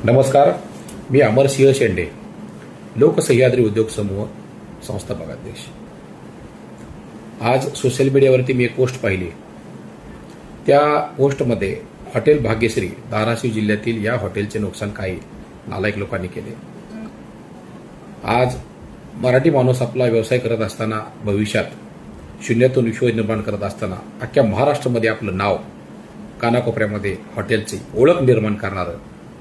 नमस्कार, मी अमरसिंह शेंडे, लोकसह्याद्री उद्योग समूह संस्थापक अध्यक्ष। आज सोशल मीडियावरती मी एक पोस्ट पाहिली। त्या पोस्टमध्ये हॉटेल भाग्यश्री धाराशिव जिल्ह्यातील या हॉटेलचे नुकसान काही नालायक लोकांनी केले। आज मराठी माणूस आपला व्यवसाय करत असताना, भविष्यात शून्यातून विश्व निर्माण करत असताना अख्ख्या महाराष्ट्रामध्ये आपलं नाव, कानाकोपऱ्यामध्ये हॉटेलची ओळख निर्माण करणारं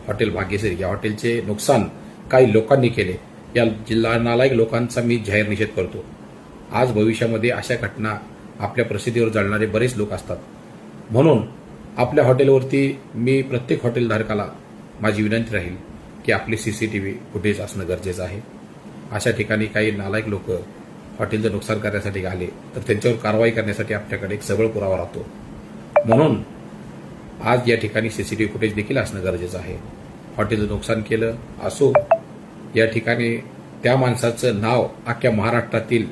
हॉटेल भाग्यश्री या हॉटेलचे नुकसान काही लोकांनी केले। या जिल्हा नालायक लोकांचा मी जाहीर निषेध करतो। आज भविष्यामध्ये अशा घटना आपल्या प्रसिद्धीवर जळणारे बरेच लोक असतात, म्हणून आपल्या हॉटेलवरती मी प्रत्येक हॉटेलधारकाला माझी विनंती राहील की आपली सीसीटीव्ही फुटेज असणं गरजेचं आहे। अशा ठिकाणी काही नालायक लोक हॉटेलचं नुकसान करण्यासाठी आले तर त्यांच्यावर कारवाई करण्यासाठी आपल्याकडे एक सबळ पुरावा राहतो, म्हणून आज या ठिकाणी सीसीटीव्ही फुटेज देखील असणं गरजेचं आहे। हॉटेलचं नुकसान केलं असो, या ठिकाणी त्या माणसाचं नाव अख्ख्या महाराष्ट्रातील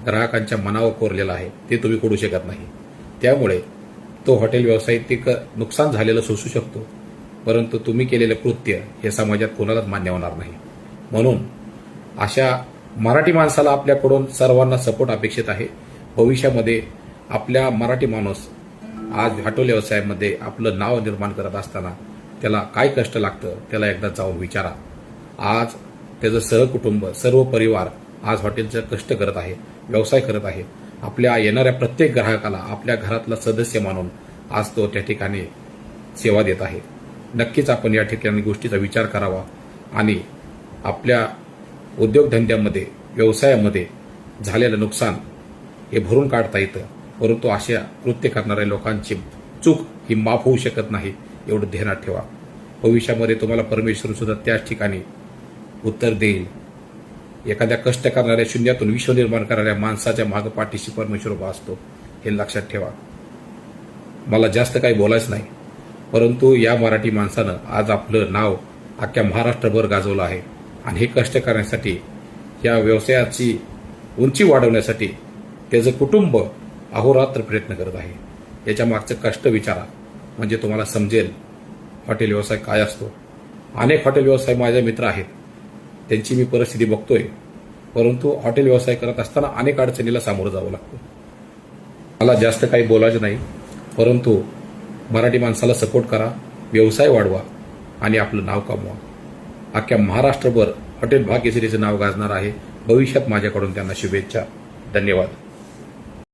ग्राहकांच्या मनावर कोरलेलं आहे, ते तुम्ही करू शकत नाही। त्यामुळे तो हॉटेल व्यावसायिक नुकसान झालेलं सोसू शकतो, परंतु तुम्ही केलेलं कृत्य हे समाजात कोणालाच मान्य होणार नाही। म्हणून अशा मराठी माणसाला आपल्याकडून सर्वांना सपोर्ट अपेक्षित आहे। भविष्यामध्ये आपल्या मराठी माणूस आज हॉटेल व्यवसायामध्ये आपलं नाव निर्माण करत असताना त्याला काय कष्ट लागतं त्याला एकदा जाऊन विचारा। आज त्याचं सहकुटुंब, सर्व परिवार आज हॉटेलचं कष्ट करत आहे, व्यवसाय करत आहे। आपल्या येणाऱ्या प्रत्येक ग्राहकाला आपल्या घरातला सदस्य मानून आज तो त्या ठिकाणी सेवा देत आहे। नक्कीच आपण या ठिकाणी गोष्टीचा विचार करावा आणि आपल्या उद्योगधंद्यामध्ये, व्यवसायामध्ये झालेलं नुकसान हे भरून काढता येतं, परंतु अशा कृत्य करणाऱ्या लोकांची चूक ही माफ होऊ शकत नाही, एवढं ध्यानात ठेवा। भविष्यामध्ये तुम्हाला परमेश्वर सुद्धा त्याच ठिकाणी उत्तर देईल। एखाद्या कष्ट करणाऱ्या, शून्यातून विश्व निर्माण करणाऱ्या माणसाच्या मागे पाठीशी परमेश्वर उभा असतो, हे लक्षात ठेवा। मला जास्त काही बोलायचं नाही, परंतु या मराठी माणसानं आज आपलं नाव अख्ख्या महाराष्ट्रभर गाजवलं आहे आणि हे कष्ट करण्यासाठी, या व्यवसायाची उंची वाढवण्यासाठी त्याचं कुटुंब अहोरात्र प्रयत्न करत आहे। याच्या मागचं कष्ट विचारा, म्हणजे तुम्हाला समजेल हॉटेल व्यवसाय काय असतो। अनेक हॉटेल व्यवसाय माझे मित्र आहेत, त्यांची मी परिस्थिती बघतोय, परंतु हॉटेल व्यवसाय करत असताना अनेक अडचणीला सामोरं जावं लागतं। मला जास्त काही बोलायचं नाही, परंतु मराठी माणसाला सपोर्ट करा, व्यवसाय वाढवा आणि आपलं नाव कमवा। अख्ख्या महाराष्ट्रभर हॉटेल भाग्यश्रीचं नाव गाजणार आहे। भविष्यात माझ्याकडून त्यांना शुभेच्छा। धन्यवाद।